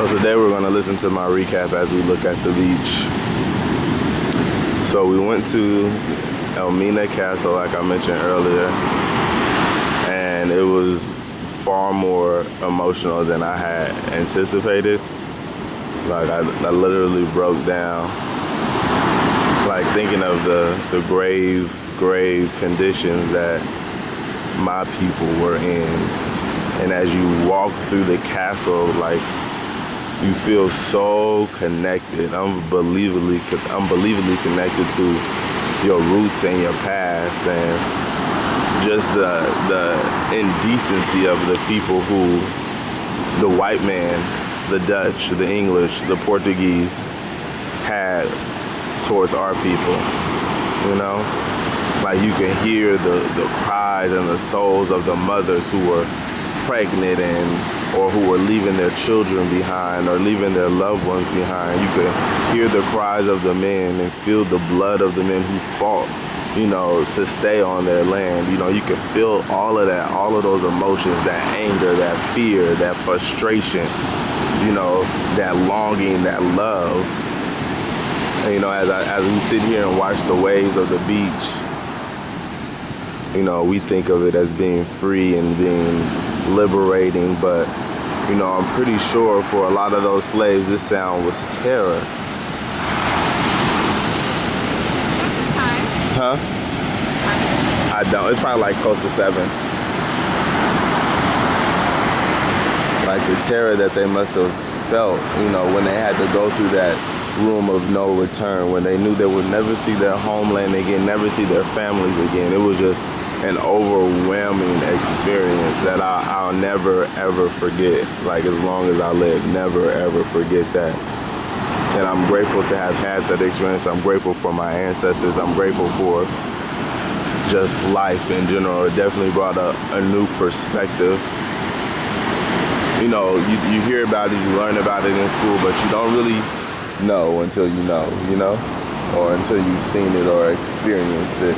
So today we're going to listen to my recap as we look at the beach. So we went to Elmina Castle, like I mentioned earlier, and it was far more emotional than I had anticipated. Like I literally broke down, like thinking of the grave conditions that my people were in. And as you walk through the castle, like you feel so connected, unbelievably connected to your roots and your past, and just the indecency of the people who, the white man, the Dutch, the English, the Portuguese had towards our people, you know? Like you can hear the cries and the souls of the mothers who were pregnant or who were leaving their children behind or leaving their loved ones behind. You could hear the cries of the men and feel the blood of the men who fought, you know, to stay on their land. You know, you can feel all of that, all of those emotions, that anger, that fear, that frustration, you know, that longing, that love. And, you know, as we sit here and watch the waves of the beach, you know, we think of it as being free and being liberating, but, you know, I'm pretty sure for a lot of those slaves, this sound was terror. Huh? I don't. It's probably like close to 7. Like the terror that they must have felt, you know, when they had to go through that room of no return, when they knew they would never see their homeland again, never see their families again. It was just an overwhelming experience that I'll never ever forget. Like as long as I live, never ever forget that. And I'm grateful to have had that experience. I'm grateful for my ancestors. I'm grateful for just life in general. It definitely brought a new perspective. You know, you hear about it, you learn about it in school, but you don't really know until you know, or until you've seen it or experienced it.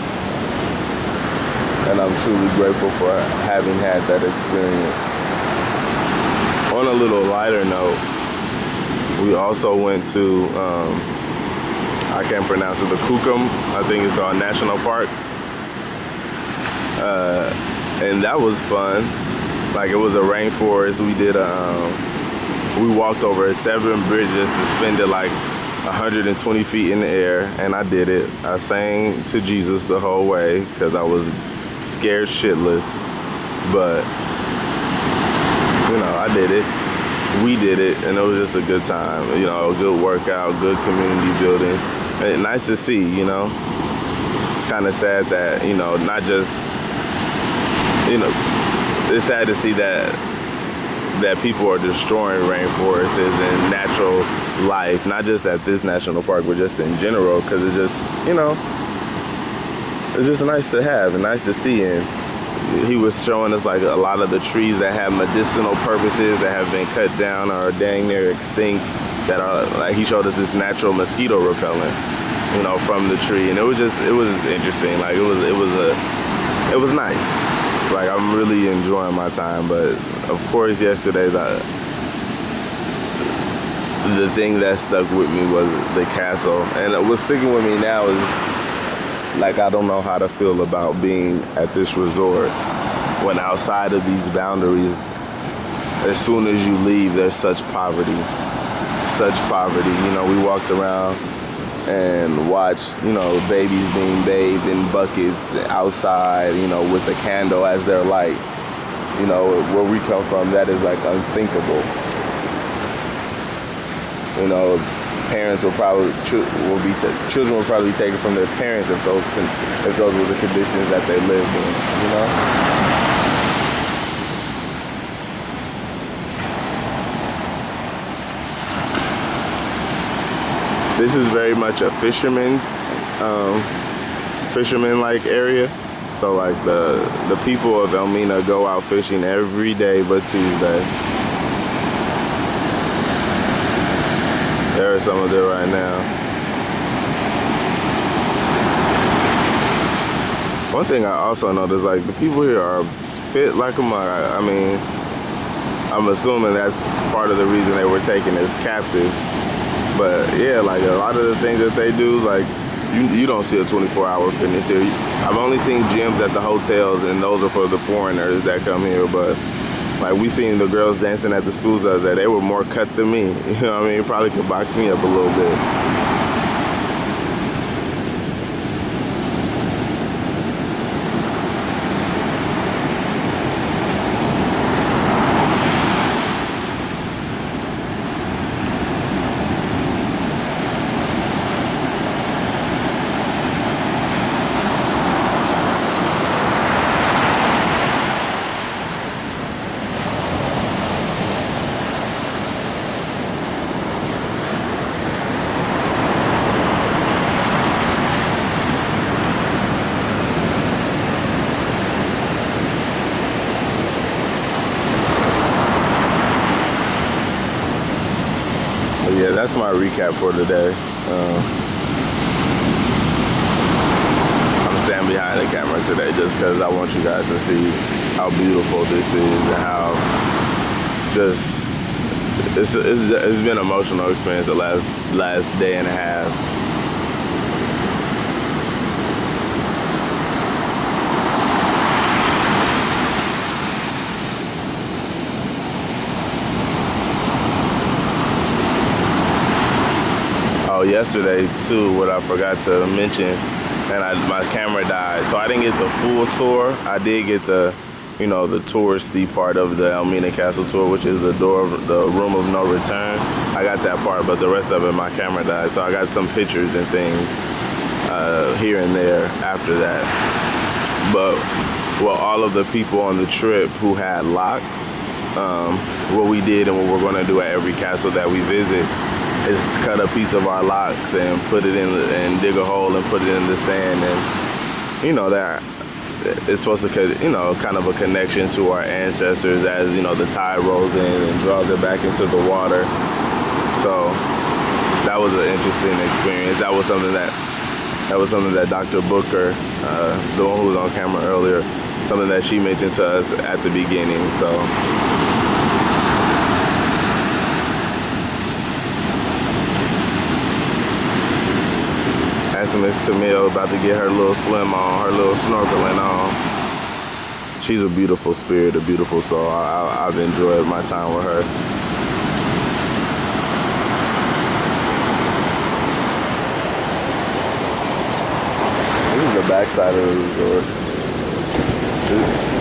And I'm truly grateful for having had that experience. On a little lighter note, we also went to, I can't pronounce it, the Kukum, I think it's called National Park. And that was fun. Like it was a rainforest. We walked over 7 bridges suspended like 120 feet in the air, and I did it. I sang to Jesus the whole way because I was scared shitless, but you know, I did it. We did it, and it was just a good time. You know, a good workout, good community building, and nice to see. You know, kind of sad that, you know, not just, you know, it's sad to see that people are destroying rainforests and natural life, not just at this national park, but just in general, because it's just, you know, it's just nice to have and nice to see. And he was showing us like a lot of the trees that have medicinal purposes that have been cut down or are dang near extinct, that are like, he showed us this natural mosquito repellent, you know, from the tree. And it was interesting. Like it was nice. Like I'm really enjoying my time. But of course yesterday the thing that stuck with me was the castle. And what's sticking with me now is, like, I don't know how to feel about being at this resort when outside of these boundaries, as soon as you leave, there's such poverty. Such poverty. You know, we walked around and watched, you know, babies being bathed in buckets outside, you know, with a candle as their light. You know, where we come from, that is like unthinkable. You know, children will probably be taken from their parents if those were the conditions that they lived in, you know? This is very much a fisherman-like area. So like the people of Elmina go out fishing every day but Tuesday. There are some of them right now. One thing I also noticed, like the people here are fit like a mug. I mean, I'm assuming that's part of the reason they were taken as captives. But yeah, like a lot of the things that they do, like you don't see a 24-hour fitness here. I've only seen gyms at the hotels, and those are for the foreigners that come here. But like we seen the girls dancing at the schools the other day, they were more cut than me. You know what I mean? Probably could box me up a little bit. Yeah, that's my recap for today. I'm standing behind the camera today just because I want you guys to see how beautiful this is and how just it's been an emotional experience the last day and a half. Yesterday too, what I forgot to mention, and my camera died, so I didn't get the full tour. I did get the, you know, the touristy part of the Elmina Castle tour, which is the room of no return. I got that part, but the rest of it, my camera died, so I got some pictures and things here and there after that. But well, all of the people on the trip who had locks, what we did and what we're going to do at every castle that we visit is cut a piece of our locks and put it in and dig a hole and put it in the sand, and you know that it's supposed to, you know, kind of a connection to our ancestors as, you know, the tide rolls in and draws it back into the water. So that was an interesting experience. That was something that Dr. Booker, the one who was on camera earlier, something that she mentioned to us at the beginning. So that's Miss Tamil about to get her little swim on, her little snorkeling on. She's a beautiful spirit, a beautiful soul. I've enjoyed my time with her. This is the backside of the resort.